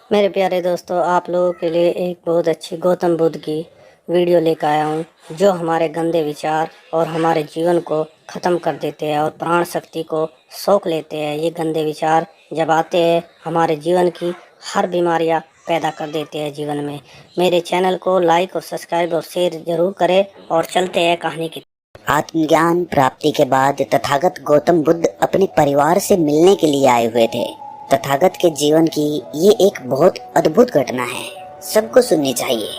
मेरे प्यारे दोस्तों, आप लोगों के लिए एक बहुत अच्छी गौतम बुद्ध की वीडियो लेकर आया हूँ, जो हमारे गंदे विचार और हमारे जीवन को ख़त्म कर देते हैं और प्राण शक्ति को सोख लेते हैं। ये गंदे विचार जब आते हैं, हमारे जीवन की हर बीमारियाँ पैदा कर देते हैं जीवन में। मेरे चैनल को लाइक और सब्सक्राइब और शेयर ज़रूर करें और चलते हैं कहानी की। आत्मज्ञान प्राप्ति के बाद तथागत गौतम बुद्ध अपने परिवार से मिलने के लिए आए हुए थे। तथागत के जीवन की ये एक बहुत अद्भुत घटना है, सबको सुननी चाहिए।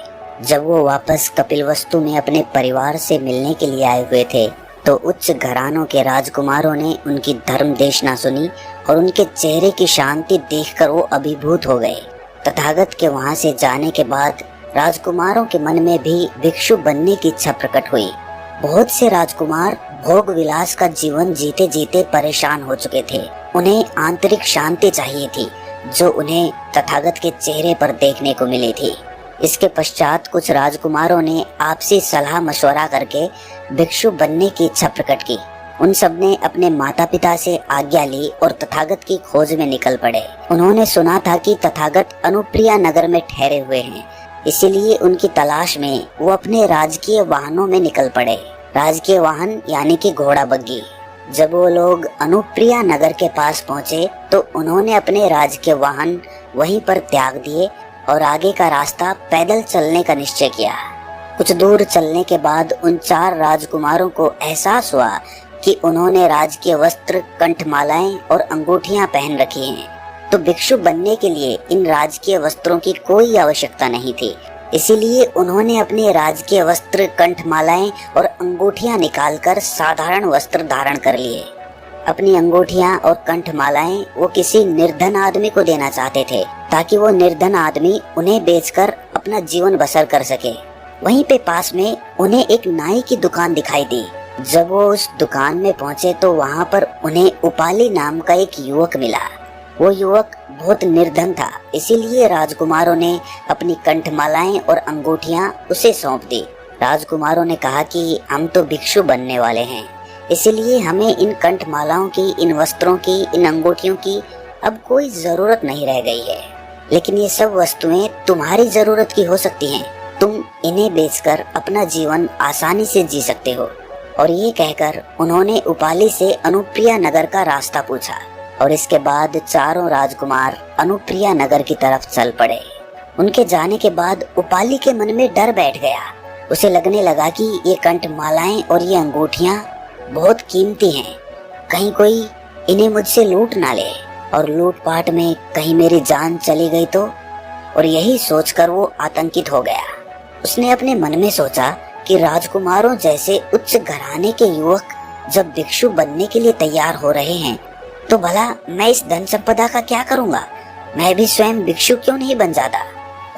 जब वो वापस कपिलवस्तु में अपने परिवार से मिलने के लिए आए हुए थे, तो उच्च घरानों के राजकुमारों ने उनकी धर्म देशना सुनी और उनके चेहरे की शांति देखकर वो अभिभूत हो गए। तथागत के वहाँ से जाने के बाद राजकुमारों के मन में भी भिक्षु बनने की इच्छा प्रकट हुई। बहुत से राजकुमार भोग विलास का जीवन जीते जीते परेशान हो चुके थे। उन्हें आंतरिक शांति चाहिए थी, जो उन्हें तथागत के चेहरे पर देखने को मिली थी। इसके पश्चात कुछ राजकुमारों ने आपसी सलाह मशवरा करके भिक्षु बनने की इच्छा प्रकट की। उन सब ने अपने माता पिता से आज्ञा ली और तथागत की खोज में निकल पड़े। उन्होंने सुना था कि तथागत अनुप्रिया नगर में ठहरे हुए हैं, इसीलिए उनकी तलाश में वो अपने राजकीय वाहनों में निकल पड़े। राजकीय वाहन यानी कि घोड़ा बग्गी। जब वो लोग अनुप्रिया नगर के पास पहुँचे तो उन्होंने अपने राजकीय वाहन वहीं पर त्याग दिए और आगे का रास्ता पैदल चलने का निश्चय किया। कुछ दूर चलने के बाद उन 4 राजकुमारों को एहसास हुआ कि उन्होंने राजकीय वस्त्र, कंठमालाएं और अंगूठियां पहन रखी हैं। तो भिक्षु बनने के लिए इन राजकीय वस्त्रों की कोई आवश्यकता नहीं थी, इसीलिए उन्होंने अपने राजकीय वस्त्र, कंठमालाएं और अंगूठियां निकालकर साधारण वस्त्र धारण कर लिए। अपनी अंगूठियां और कंठमालाएं वो किसी निर्धन आदमी को देना चाहते थे, ताकि वो निर्धन आदमी उन्हें बेचकर अपना जीवन बसर कर सके। वहीं पे पास में उन्हें एक नाई की दुकान दिखाई दी। जब वो उस दुकान में पहुंचे तो वहाँ पर उन्हें उपाली नाम का एक युवक मिला। वो युवक बहुत निर्धन था, इसीलिए राजकुमारों ने अपनी कंठमालाएं और अंगूठियां उसे सौंप दी। राजकुमारों ने कहा कि हम तो भिक्षु बनने वाले हैं, इसीलिए हमें इन कंठमालाओं की, इन वस्त्रों की, इन अंगूठियों की अब कोई जरूरत नहीं रह गई है। लेकिन ये सब वस्तुएं तुम्हारी जरूरत की हो सकती हैं। तुम इन्हें बेचकर अपना जीवन आसानी से जी सकते हो। और ये कहकर उन्होंने उपाली से अनुप्रिया नगर का रास्ता पूछा और इसके बाद चारों राजकुमार अनुप्रिया नगर की तरफ चल पड़े। उनके जाने के बाद उपाली के मन में डर बैठ गया। उसे लगने लगा कि ये कंठमालाएं और ये अंगूठियां बहुत कीमती हैं, कहीं कोई इन्हें मुझसे लूट ना ले और लूटपाट में कहीं मेरी जान चली गई तो। और यही सोचकर वो आतंकित हो गया। उसने अपने मन में सोचा कि राजकुमारों जैसे उच्च घराने के युवक जब भिक्षु बनने के लिए तैयार हो रहे हैं, तो भला मैं इस धन संपदा का क्या करूंगा? मैं भी स्वयं भिक्षु क्यों नहीं बन जाता?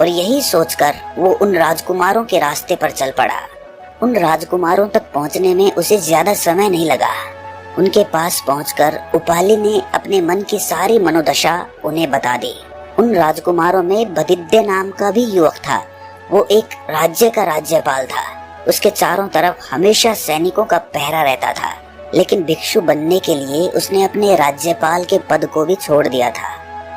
और यही सोचकर वो उन राजकुमारों के रास्ते पर चल पड़ा। उन राजकुमारों तक पहुंचने में उसे ज्यादा समय नहीं लगा। उनके पास पहुंचकर उपाली ने अपने मन की सारी मनोदशा उन्हें बता दी। उन राजकुमारों में बदिद्य नाम का भी युवक था। वो एक राज्य का राज्यपाल था। उसके चारों तरफ हमेशा सैनिकों का पहरा रहता था, लेकिन भिक्षु बनने के लिए उसने अपने राज्यपाल के पद को भी छोड़ दिया था।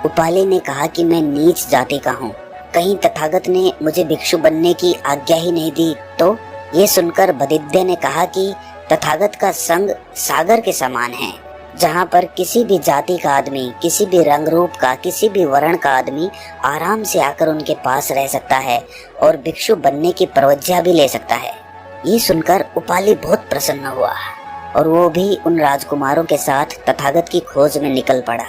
उपाली ने कहा कि मैं नीच जाति का हूँ, कहीं तथागत ने मुझे भिक्षु बनने की आज्ञा ही नहीं दी तो। ये सुनकर बदिद्य ने कहा कि तथागत का संग सागर के समान है, जहाँ पर किसी भी जाति का आदमी, किसी भी रंग रूप का, किसी भी वर्ण का आदमी आराम से आकर उनके पास रह सकता है और भिक्षु बनने की प्रवज्ञा भी ले सकता है। ये सुनकर उपाली बहुत प्रसन्न हुआ और वो भी उन राजकुमारों के साथ तथागत की खोज में निकल पड़ा।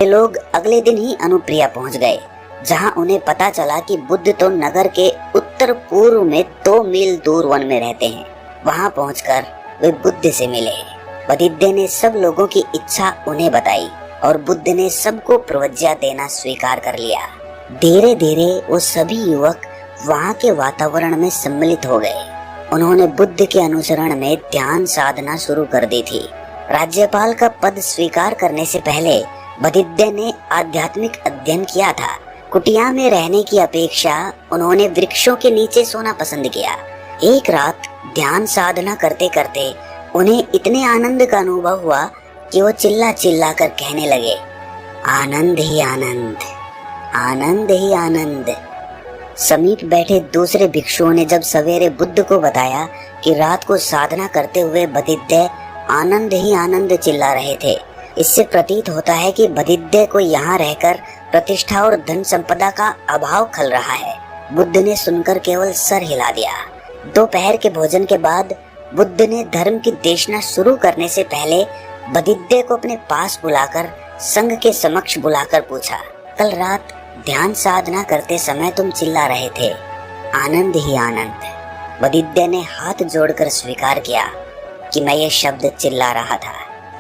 ये लोग अगले दिन ही अनुप्रिया पहुंच गए, जहां उन्हें पता चला कि बुद्ध तो नगर के उत्तर पूर्व में 2 मील दूर वन में रहते हैं। वहां पहुंचकर वे बुद्ध से मिले। बदिद्य ने सब लोगों की इच्छा उन्हें बताई और बुद्ध ने सबको प्रवज्ञा देना स्वीकार कर लिया। धीरे धीरे वो सभी युवक वहाँ के वातावरण में सम्मिलित हो गए। उन्होंने बुद्ध के अनुसरण में ध्यान साधना शुरू कर दी थी। राज्यपाल का पद स्वीकार करने से पहले बदिद्य ने आध्यात्मिक अध्ययन किया था। कुटिया में रहने की अपेक्षा उन्होंने वृक्षों के नीचे सोना पसंद किया। एक रात ध्यान साधना करते करते उन्हें इतने आनंद का अनुभव हुआ कि वो चिल्ला चिल्ला कर कहने लगे, आनंद ही आनंद, आनंद ही आनंद। समीप बैठे दूसरे भिक्षुओं ने जब सवेरे बुद्ध को बताया कि रात को साधना करते हुए बधिध्य आनंद ही आनंद चिल्ला रहे थे, इससे प्रतीत होता है कि बधिध्य को यहाँ रहकर प्रतिष्ठा और धन संपदा का अभाव खल रहा है। बुद्ध ने सुनकर केवल सर हिला दिया। दोपहर के भोजन के बाद बुद्ध ने धर्म की देशना शुरू करने से पहले बधिध्य को अपने पास बुलाकर संघ के समक्ष बुलाकर पूछा, कल रात ध्यान साधना करते समय तुम चिल्ला रहे थे, आनंद ही आनंद। बधिध्य ने हाथ जोड़कर स्वीकार किया कि मैं ये शब्द चिल्ला रहा था।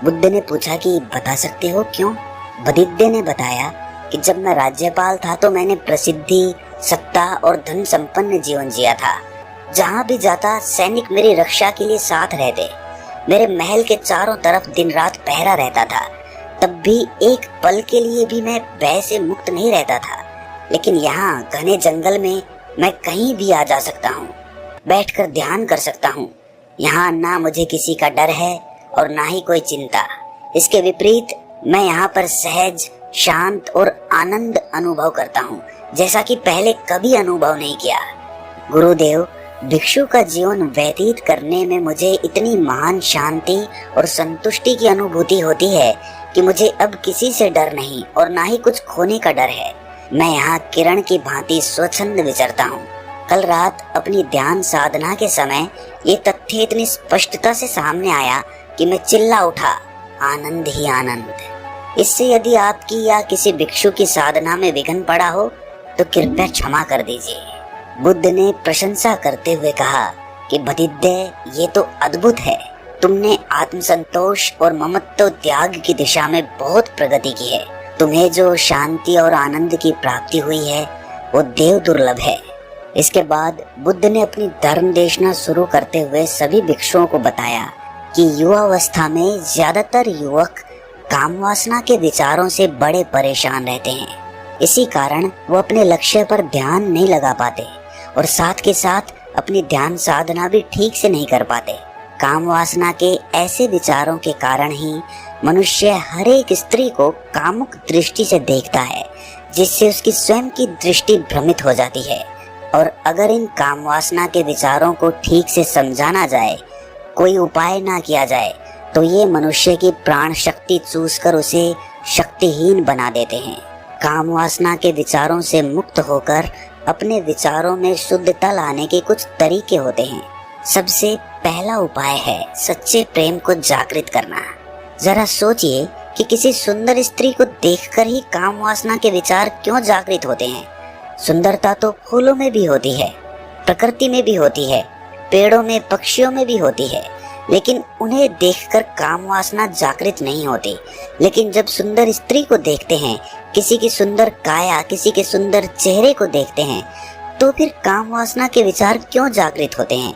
बुद्ध ने पूछा कि बता सकते हो क्यों? बधिध्य ने बताया कि जब मैं राज्यपाल था तो मैंने प्रसिद्धि, सत्ता और धन संपन्न जीवन जिया था। जहाँ भी जाता सैनिक मेरी रक्षा के लिए साथ रहते। मेरे महल के चारों तरफ दिन रात पहरा रहता था। तब भी एक पल के लिए भी मैं भय से मुक्त नहीं रहता था। लेकिन यहाँ घने जंगल में मैं कहीं भी आ जा सकता हूँ, बैठकर ध्यान कर सकता हूँ। यहाँ ना मुझे किसी का डर है और ना ही कोई चिंता। इसके विपरीत मैं यहाँ पर सहज, शांत और आनंद अनुभव करता हूँ, जैसा कि पहले कभी अनुभव नहीं किया। गुरुदेव, भिक्षु का जीवन व्यतीत करने में मुझे इतनी महान शांति और संतुष्टि की अनुभूति होती है कि मुझे अब किसी से डर नहीं और ना ही कुछ खोने का डर है। मैं यहाँ किरण की भांति स्वच्छंद विचरता हूँ। कल रात अपनी ध्यान साधना के समय ये तथ्य इतनी स्पष्टता से सामने आया कि मैं चिल्ला उठा, आनंद ही आनंद। इससे यदि आपकी या किसी भिक्षु की साधना में विघ्न पड़ा हो तो कृपया क्षमा कर दीजिए। बुद्ध ने प्रशंसा करते हुए कहा कि बधिध्य, ये तो अद्भुत है। तुमने आत्मसंतोष और ममत्व त्याग की दिशा में बहुत प्रगति की है। तुम्हें जो शांति और आनंद की प्राप्ति हुई है वो देव दुर्लभ है। इसके बाद बुद्ध ने अपनी धर्म देशना शुरू करते हुए सभी भिक्षुओं को बताया कि युवावस्था में ज्यादातर युवक काम वासना के विचारों से बड़े परेशान रहते हैं। इसी कारण वो अपने लक्ष्य पर ध्यान नहीं लगा पाते और साथ के साथ अपनी ध्यान साधना भी ठीक से नहीं कर पाते। काम वासना के ऐसे विचारों के कारण ही मनुष्य हर एक स्त्री को कामुक दृष्टि से देखता है, जिससे उसकी स्वयं की दृष्टि भ्रमित हो जाती है। और अगर इन काम वासना के विचारों को ठीक से समझाना जाए, कोई उपाय ना किया जाए, तो ये मनुष्य की प्राण शक्ति चूसकर उसे शक्तिहीन बना देते हैं। काम वासना के विचारों से मुक्त होकर अपने विचारों में शुद्धता लाने के कुछ तरीके होते हैं। सबसे पहला उपाय है सच्चे प्रेम को जागृत करना। जरा सोचिए कि किसी सुंदर स्त्री को देखकर ही काम वासना के विचार क्यों जागृत होते हैं। सुंदरता तो फूलों में भी होती है, प्रकृति में भी होती है, पेड़ों में, पक्षियों में भी होती है, लेकिन उन्हें देखकर काम वासना जागृत नहीं होती। लेकिन जब सुंदर स्त्री को देखते हैं, किसी की सुंदर काया, किसी के सुंदर चेहरे को देखते हैं, तो फिर काम वासना के विचार क्यों जागृत होते हैं?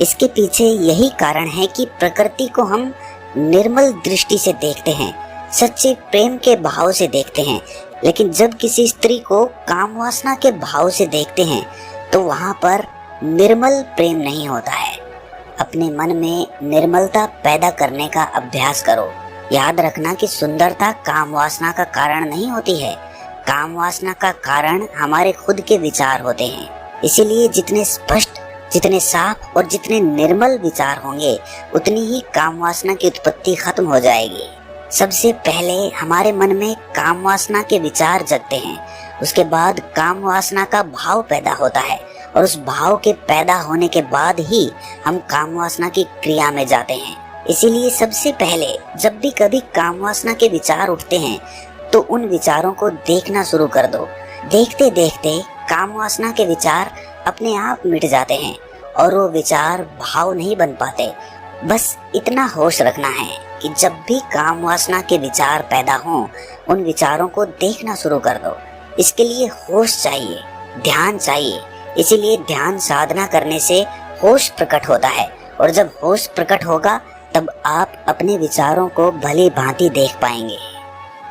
इसके पीछे यही कारण है कि प्रकृति को हम निर्मल दृष्टि से देखते हैं, सच्चे प्रेम के भाव से देखते हैं। लेकिन जब किसी स्त्री को काम वासना के भाव से देखते हैं तो वहाँ पर निर्मल प्रेम नहीं होता है। अपने मन में निर्मलता पैदा करने का अभ्यास करो। याद रखना कि सुंदरता काम वासना का कारण नहीं होती है। काम वासना का कारण हमारे खुद के विचार होते हैं। इसीलिए जितने स्पष्ट, जितने साफ और जितने निर्मल विचार होंगे, उतनी ही काम वासना की उत्पत्ति खत्म हो जाएगी। सबसे पहले हमारे मन में काम वासना के विचार जगते हैं, उसके बाद काम वासना का भाव पैदा होता है और उस भाव के पैदा होने के बाद ही हम काम वासना की क्रिया में जाते हैं। इसीलिए सबसे पहले जब भी कभी काम वासना के विचार उठते हैं तो उन विचारों को देखना शुरू कर दो। देखते देखते काम वासना के विचार अपने आप मिट जाते हैं और वो विचार भाव नहीं बन पाते। बस इतना होश रखना है कि जब भी काम वासना के विचार पैदा हों, उन विचारों को देखना शुरू कर दो। इसके लिए होश चाहिए, ध्यान चाहिए। इसीलिए ध्यान साधना करने से होश प्रकट होता है और जब होश प्रकट होगा तब आप अपने विचारों को भली भांति देख पाएंगे।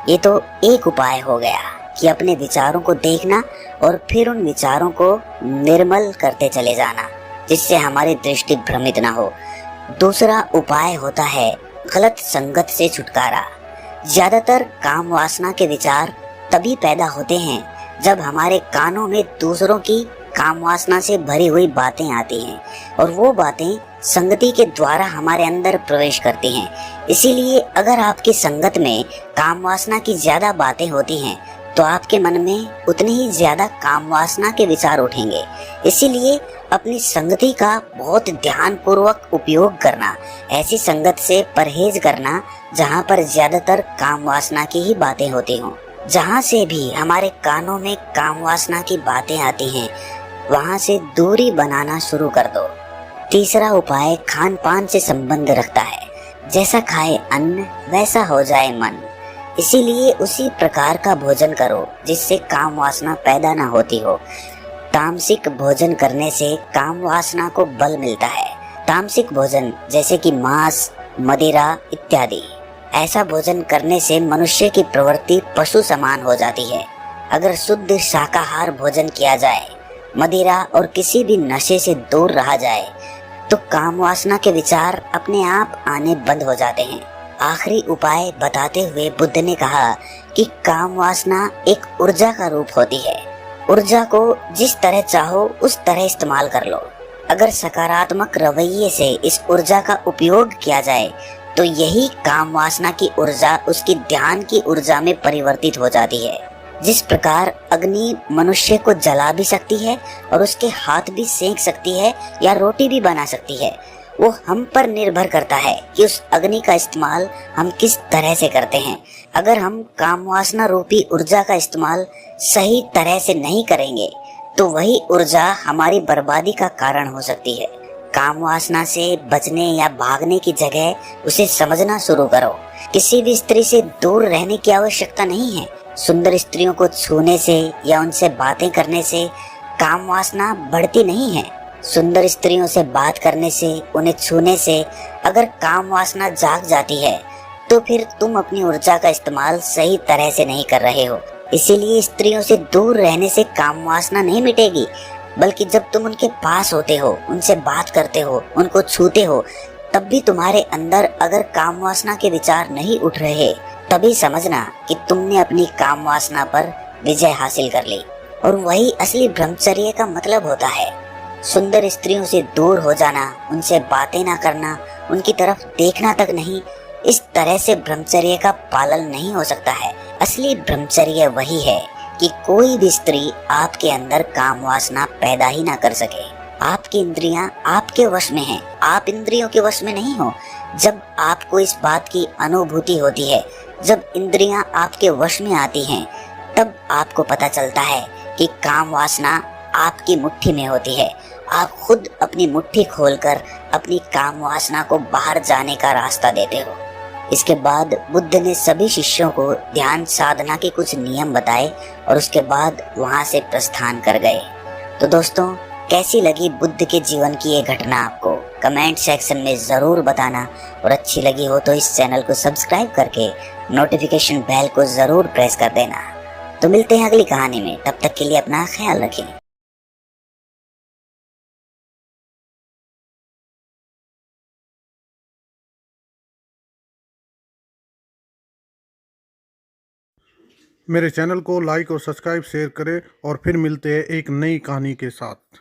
ये तो एक उपाय हो गया कि अपने विचारों को देखना और फिर उन विचारों को निर्मल करते चले जाना, जिससे हमारी दृष्टि भ्रमित ना हो। दूसरा उपाय होता है गलत संगत से छुटकारा। ज्यादातर काम वासना के विचार तभी पैदा होते हैं जब हमारे कानों में दूसरों की काम वासना से भरी हुई बातें आती हैं और वो बातें संगति के द्वारा हमारे अंदर प्रवेश करती हैं। इसीलिए अगर आपकी संगत में काम वासना की ज्यादा बातें होती हैं तो आपके मन में उतनी ही ज्यादा काम वासना के विचार उठेंगे। इसीलिए अपनी संगति का बहुत ध्यान पूर्वक उपयोग करना, ऐसी संगत से परहेज करना जहाँ पर ज्यादातर काम वासना की ही बातें होती हों। जहाँ से भी हमारे कानों में काम वासना की बातें आती हैं वहाँ से दूरी बनाना शुरू कर दो। तीसरा उपाय खान पान से संबंध रखता है। जैसा खाए अन्न वैसा हो जाए मन। इसीलिए उसी प्रकार का भोजन करो जिससे काम वासना पैदा न होती हो। तामसिक भोजन करने से काम वासना को बल मिलता है। तामसिक भोजन जैसे कि मांस, मदिरा इत्यादि, ऐसा भोजन करने से मनुष्य की प्रवृत्ति पशु समान हो जाती है। अगर शुद्ध शाकाहार भोजन किया जाए, मदिरा और किसी भी नशे से दूर रहा जाए तो काम वासना के विचार अपने आप आने बंद हो जाते हैं। आखिरी उपाय बताते हुए बुद्ध ने कहा कि काम वासना एक ऊर्जा का रूप होती है। ऊर्जा को जिस तरह चाहो उस तरह इस्तेमाल कर लो। अगर सकारात्मक रवैये से इस ऊर्जा का उपयोग किया जाए तो यही काम वासना की ऊर्जा उसकी ध्यान की ऊर्जा में परिवर्तित हो जाती है। जिस प्रकार अग्नि मनुष्य को जला भी सकती है और उसके हाथ भी सेंक सकती है या रोटी भी बना सकती है, वो हम पर निर्भर करता है कि उस अग्नि का इस्तेमाल हम किस तरह से करते हैं। अगर हम काम वासना रूपी ऊर्जा का इस्तेमाल सही तरह से नहीं करेंगे तो वही ऊर्जा हमारी बर्बादी का कारण हो सकती है। काम वासना से बचने या भागने की जगह उसे समझना शुरू करो। किसी भी स्त्री से दूर रहने की आवश्यकता नहीं है। सुंदर स्त्रियों को छूने से या उनसे बातें करने से काम वासना बढ़ती नहीं है। सुंदर स्त्रियों से बात करने से, उन्हें छूने से अगर काम वासना जाग जाती है तो फिर तुम अपनी ऊर्जा का इस्तेमाल सही तरह से नहीं कर रहे हो। इसीलिए स्त्रियों से दूर रहने से काम वासना नहीं मिटेगी, बल्कि जब तुम उनके पास होते हो, उनसे बात करते हो, उनको छूते हो, तब भी तुम्हारे अंदर अगर काम वासना के विचार नहीं उठ रहे, तभी समझना कि तुमने अपनी काम वासना पर विजय हासिल कर ली। और वही असली ब्रह्मचर्य का मतलब होता है। सुंदर स्त्रियों से दूर हो जाना, उनसे बातें ना करना, उनकी तरफ देखना तक नहीं, इस तरह से ब्रह्मचर्य का पालन नहीं हो सकता है। असली ब्रह्मचर्य वही है कि कोई भी स्त्री आपके अंदर काम वासना पैदा ही ना कर सके। आपकी इंद्रियां आपके वश में हैं, आप इंद्रियों के वश में नहीं हो। जब आपको इस बात की अनुभूति होती है, जब इंद्रियां आपके वश में आती हैं, तब आपको पता चलता है कि काम वासना आपकी मुट्ठी में होती है। आप खुद अपनी मुट्ठी खोलकर अपनी काम वासना को बाहर जाने का रास्ता देते हो। इसके बाद बुद्ध ने सभी शिष्यों को ध्यान साधना के कुछ नियम बताए और उसके बाद वहां से प्रस्थान कर गए। तो दोस्तों, कैसी लगी बुद्ध के जीवन की ये घटना आपको कमेंट सेक्शन में जरूर बताना, और अच्छी लगी हो तो इस चैनल को सब्सक्राइब करके नोटिफिकेशन बेल को जरूर प्रेस कर देना। तो मिलते हैं अगली कहानी में, तब तक के लिए अपना ख्याल रखें। मेरे चैनल को लाइक और सब्सक्राइब शेयर करें और फिर मिलते हैं एक नई कहानी के साथ।